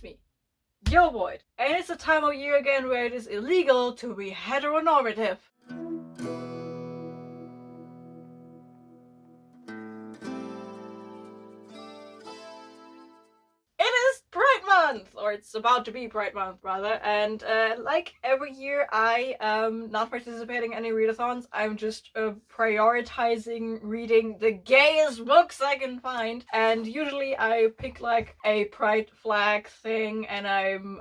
It's me, your Void, and it's a time of year again where it is illegal to be heteronormative. Or it's about to be Pride Month rather, and like every year I am not participating in any readathons. I'm just prioritizing reading the gayest books I can find, and usually I pick like a pride flag thing and I'm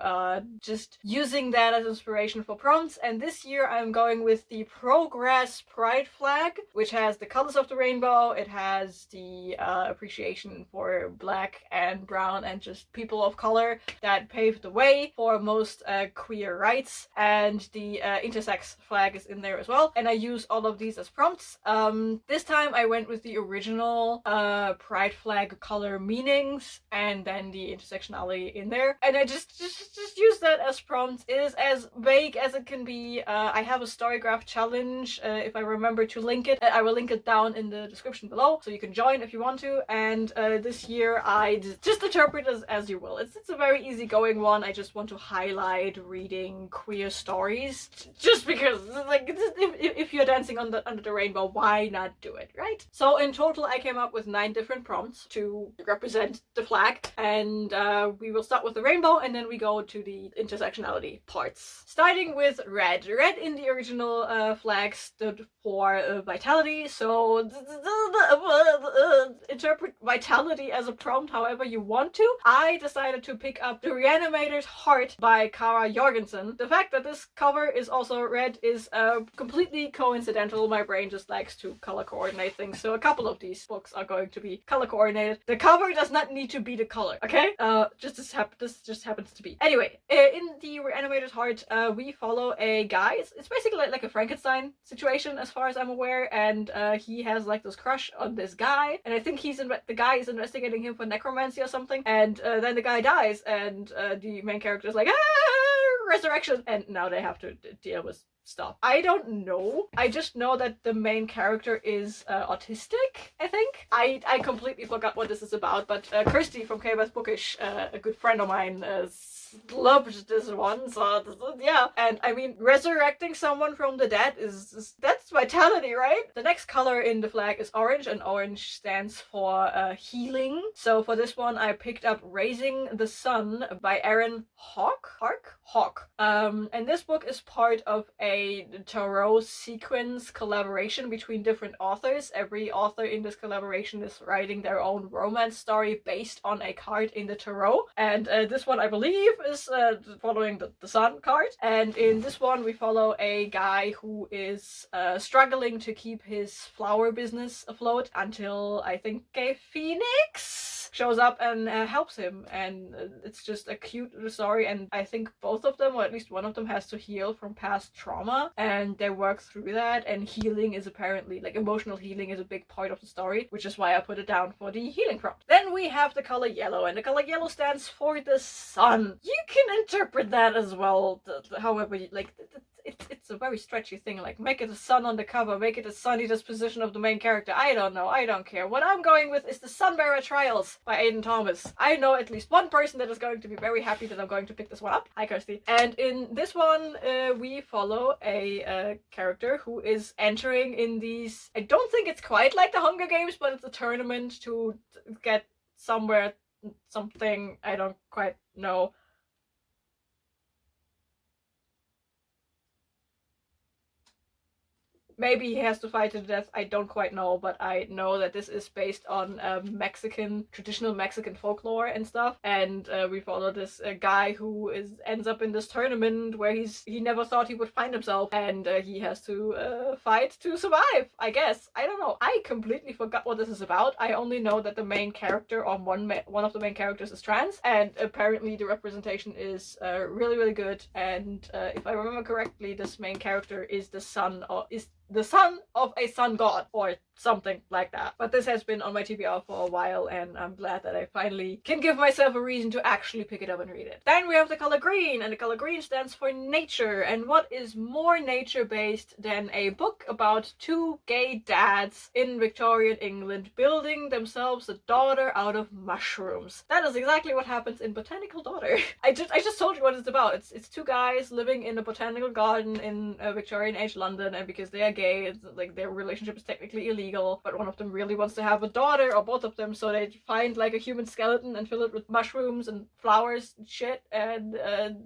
just using that as inspiration for prompts. And this year I'm going with the Progress Pride flag, which has the colors of the rainbow. It has the appreciation for black and brown and just people of color that paved the way for most queer rights, and the intersex flag is in there as well, and I use all of these as prompts. This time I went with the original pride flag color meanings and then the intersectionality in there, and I just use that as prompts. It is as vague as it can be. I have a storygraph challenge, if I remember to link it. I will link it down in the description below so you can join if you want to, and this year I just interpret it as you will. It's a very easygoing one. I just want to highlight reading queer stories, just because, like, if you're dancing under the rainbow, why not do it, right? So in total, I came up with 9 different prompts to represent the flag, and we will start with the rainbow, and then we go to the intersectionality parts. Starting with red. Red in the original flag stood for vitality, so interpret vitality as a prompt however you want to. I decided to pick up The Reanimator's Heart by Kara Jorgenson. The fact that this cover is also red is completely coincidental. My brain just likes to color coordinate things, so a couple of these books are going to be color coordinated. The cover does not need to be the color, okay? This just happens to be. Anyway, in The Reanimator's Heart, we follow a guy. It's basically like a Frankenstein situation as far as I'm aware, and he has like this crush on this guy, and I think the guy is investigating him for necromancy or something, and then the guy dies, and the main character is like, resurrection, and now they have to deal with stuff. I don't know. I just know that the main character is autistic, I think. I completely forgot what this is about, but Kirsty from KBS Bookish, a good friend of mine, loved this one, so yeah. And I mean, resurrecting someone from the dead that's vitality, right? The next color in the flag is orange, and orange stands for healing. So for this one I picked up Raising the Sun by Erin Hawk. And this book is part of a tarot sequence collaboration between different authors. Every author in this collaboration is writing their own romance story based on a card in the tarot, and this one I believe is following the sun card. And in this one we follow a guy who is struggling to keep his flower business afloat until I think a phoenix shows up and helps him, and it's just a cute story. And I think both of them, or at least one of them, has to heal from past trauma, and they work through that, and healing is apparently, like, emotional healing is a big part of the story, which is why I put it down for the healing prompt. Then we have the color yellow, and the color yellow stands for the sun. You can interpret that as well, however you like. It's a very stretchy thing, like make it a sun on the cover, make it a sunny disposition of the main character. I don't know, I don't care. What I'm going with is the Sunbearer Trials by Aiden Thomas. I know at least one person that is going to be very happy that I'm going to pick this one up. Hi Kirsty. And in this one we follow a character who is entering in these, I don't think it's quite like the Hunger Games, but it's a tournament to get somewhere, something, I don't quite know. Maybe he has to fight to the death, I don't quite know, but I know that this is based on traditional Mexican folklore and stuff, and we follow this guy who ends up in this tournament where he never thought he would find himself, and he has to fight to survive, I guess. I don't know. I completely forgot what this is about. I only know that the main character, or one of the main characters, is trans, and apparently the representation is really, really good, and if I remember correctly, this main character is the son of a sun god, or something like that. But this has been on my TBR for a while, and I'm glad that I finally can give myself a reason to actually pick it up and read it. Then we have the color green, and the color green stands for nature. And what is more nature-based than a book about two gay dads in Victorian England building themselves a daughter out of mushrooms? That is exactly what happens in Botanical Daughter. I just told you what it's about. It's two guys living in a botanical garden in Victorian age London, and because they are gay, it's like their relationship is technically illegal, but one of them really wants to have a daughter, or both of them, so they find like a human skeleton and fill it with mushrooms and flowers and shit, and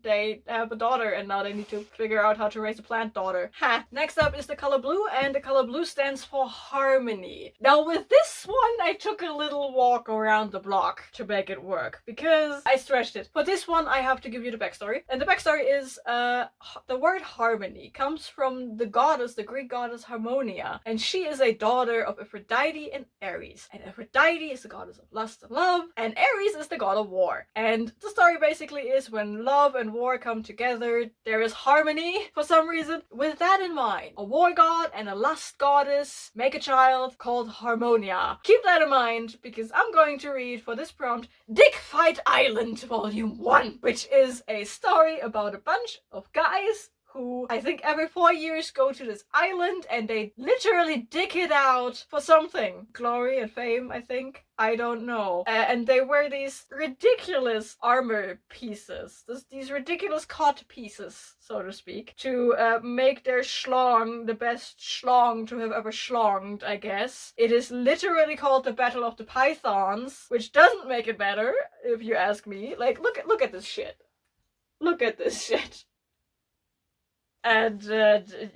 they have a daughter, and now they need to figure out how to raise a plant daughter. Ha! Next up is the color blue, and the color blue stands for harmony. Now with this one, I took a little walk around the block to make it work, because I stretched it. For this one, I have to give you the backstory, and the backstory is the word harmony comes from the goddess, the Greek goddess Harmonia, and she is a daughter of Aphrodite and Ares. And Aphrodite is the goddess of lust and love, and Ares is the god of war. And the story basically is when love and war come together, there is harmony for some reason. With that in mind, a war god and a lust goddess make a child called Harmonia. Keep that in mind, because I'm going to read for this prompt Dick Fight Island Volume 1, which is a story about a bunch of guys who I think every 4 years go to this island and they literally dig it out for something. Glory and fame, I think. I don't know. And they wear these ridiculous armor pieces. These ridiculous cod pieces, so to speak, to make their schlong the best schlong to have ever schlonged, I guess. It is literally called the Battle of the Pythons, which doesn't make it better, if you ask me. Like, look at this shit. Look at this shit. And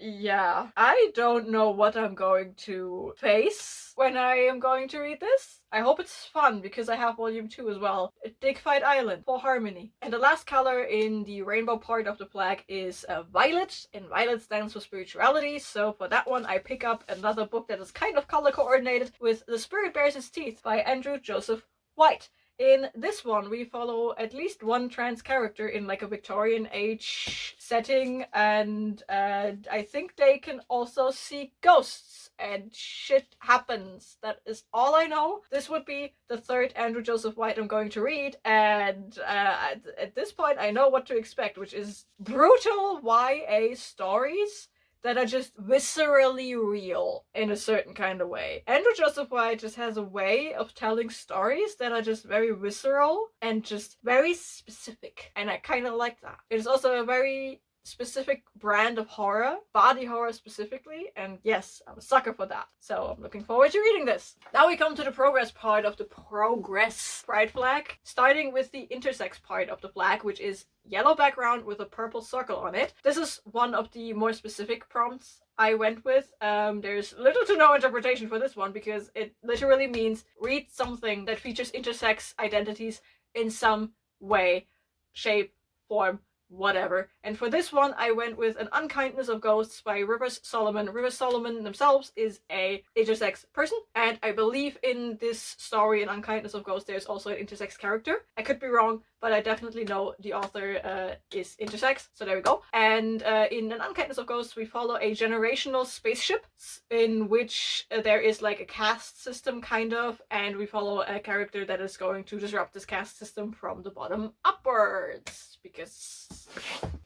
yeah, I don't know what I'm going to face when I am going to read this. I hope it's fun, because I have volume 2 as well. Dig Fight Island for harmony. And the last color in the rainbow part of the flag is violet, and violet stands for spirituality. So for that one, I pick up another book that is kind of color coordinated with The Spirit Bears Its Teeth by Andrew Joseph White. In this one, we follow at least one trans character in like a Victorian age setting, and I think they can also see ghosts and shit happens. That is all I know. This would be the third Andrew Joseph White I'm going to read, and at this point I know what to expect, which is brutal YA stories that are just viscerally real in a certain kind of way. Andrew Joseph White just has a way of telling stories that are just very visceral and just very specific, and I kind of like that. It is also a very specific brand of horror, body horror specifically, and yes, I'm a sucker for that. So I'm looking forward to reading this. Now we come to the progress part of the progress pride flag, starting with the intersex part of the flag, which is yellow background with a purple circle on it. This is one of the more specific prompts I went with. There's little to no interpretation for this one, because it literally means read something that features intersex identities in some way, shape, form, whatever. And for this one, I went with An Unkindness of Ghosts by Rivers Solomon. Rivers Solomon themselves is a intersex person, and I believe in this story, An Unkindness of Ghosts, there's also an intersex character. I could be wrong, but I definitely know the author is intersex, so there we go. And in An Unkindness of Ghosts, we follow a generational spaceship in which there is like a caste system, kind of, and we follow a character that is going to disrupt this caste system from the bottom upwards, because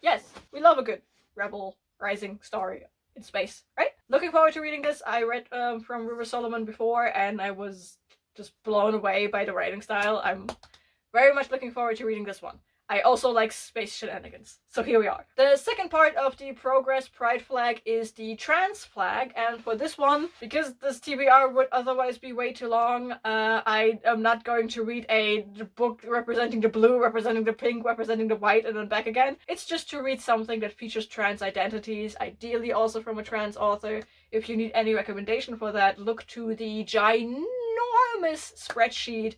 yes, we love a good rebel rising story in space, right? Looking forward to reading this. I read from River Solomon before, and I was just blown away by the writing style. I'm very much looking forward to reading this one. I also like space shenanigans, so here we are. The second part of the Progress Pride flag is the trans flag, and for this one, because this TBR would otherwise be way too long, I am not going to read a book representing the blue, representing the pink, representing the white, and then back again. It's just to read something that features trans identities, ideally also from a trans author. If you need any recommendation for that, look to the ginormous spreadsheet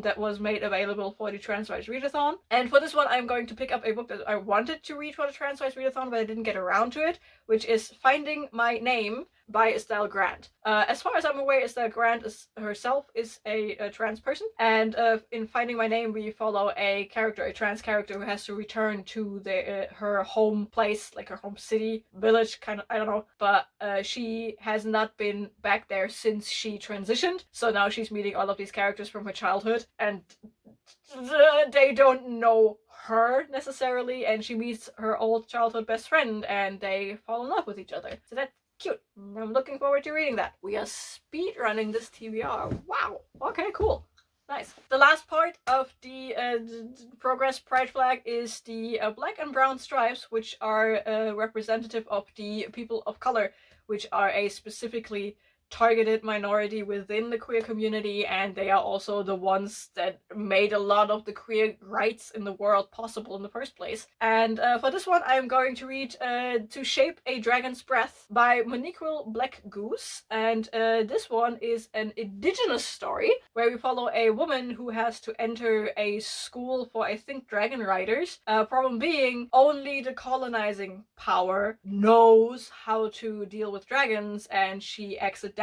that was made available for the Trans Rights Readathon. And for this one, I'm going to pick up a book that I wanted to read for the Trans Rights Readathon, but I didn't get around to it, which is Finding My Name by Estelle Grant. As far as I'm aware, Estelle Grant herself is a trans person, and in Finding My Name we follow a trans character who has to return to her home place, like her home city, village, kind of, I don't know, but she has not been back there since she transitioned, so now she's meeting all of these characters from her childhood, and they don't know her necessarily, and she meets her old childhood best friend and they fall in love with each other. So that's cute. I'm looking forward to reading that. We are speed running this TBR. Wow. Okay, cool. Nice. The last part of the progress pride flag is the black and brown stripes, which are representative of the people of color, which are a specifically targeted minority within the queer community, and they are also the ones that made a lot of the queer rights in the world possible in the first place. And for this one I'm going to read To Shape a Dragon's Breath by Moniquill Blackgoose, and this one is an indigenous story where we follow a woman who has to enter a school for, I think, dragon riders. Problem being, only the colonizing power knows how to deal with dragons, and she accidentally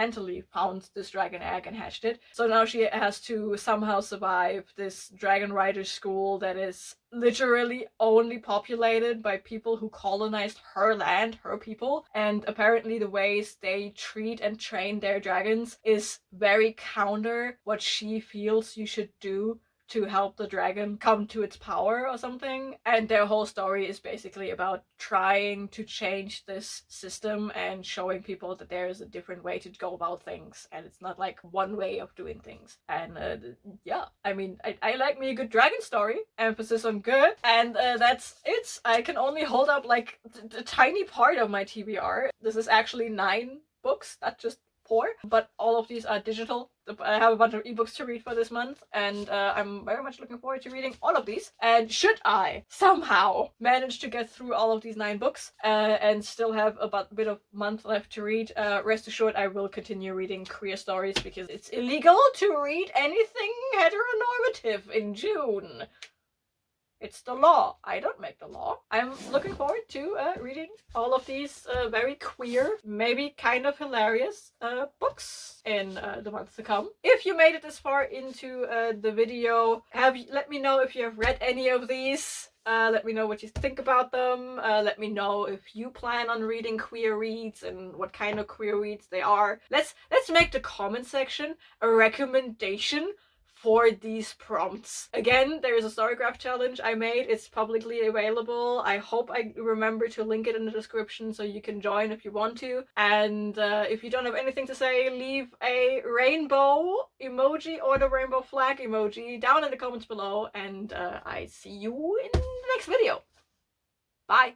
found this dragon egg and hatched it. So now she has to somehow survive this dragon rider school that is literally only populated by people who colonized her land, her people, and apparently the ways they treat and train their dragons is very counter what she feels you should do to help the dragon come to its power or something. And their whole story is basically about trying to change this system and showing people that there is a different way to go about things, and it's not like one way of doing things. And yeah, I mean, I like me a good dragon story, emphasis on good, and that's it. I can only hold up like the tiny part of my TBR. This is actually 9 books, not just 4, but all of these are digital. I have a bunch of ebooks to read for this month, and I'm very much looking forward to reading all of these. And should I somehow manage to get through all of these 9 books and still have a bit of month left to read, rest assured I will continue reading queer stories, because it's illegal to read anything heteronormative in June. It's the law. I don't make the law. I'm looking forward to reading all of these very queer, maybe kind of hilarious books in the months to come. If you made it this far into the video, let me know if you have read any of these. Let me know what you think about them. Let me know if you plan on reading queer reads and what kind of queer reads they are. Let's make the comment section a recommendation for these prompts. Again, there is a Storygraph challenge I made. It's publicly available. I hope I remember to link it in the description so you can join if you want to. And if you don't have anything to say, leave a rainbow emoji or the rainbow flag emoji down in the comments below, and I see you in the next video. Bye!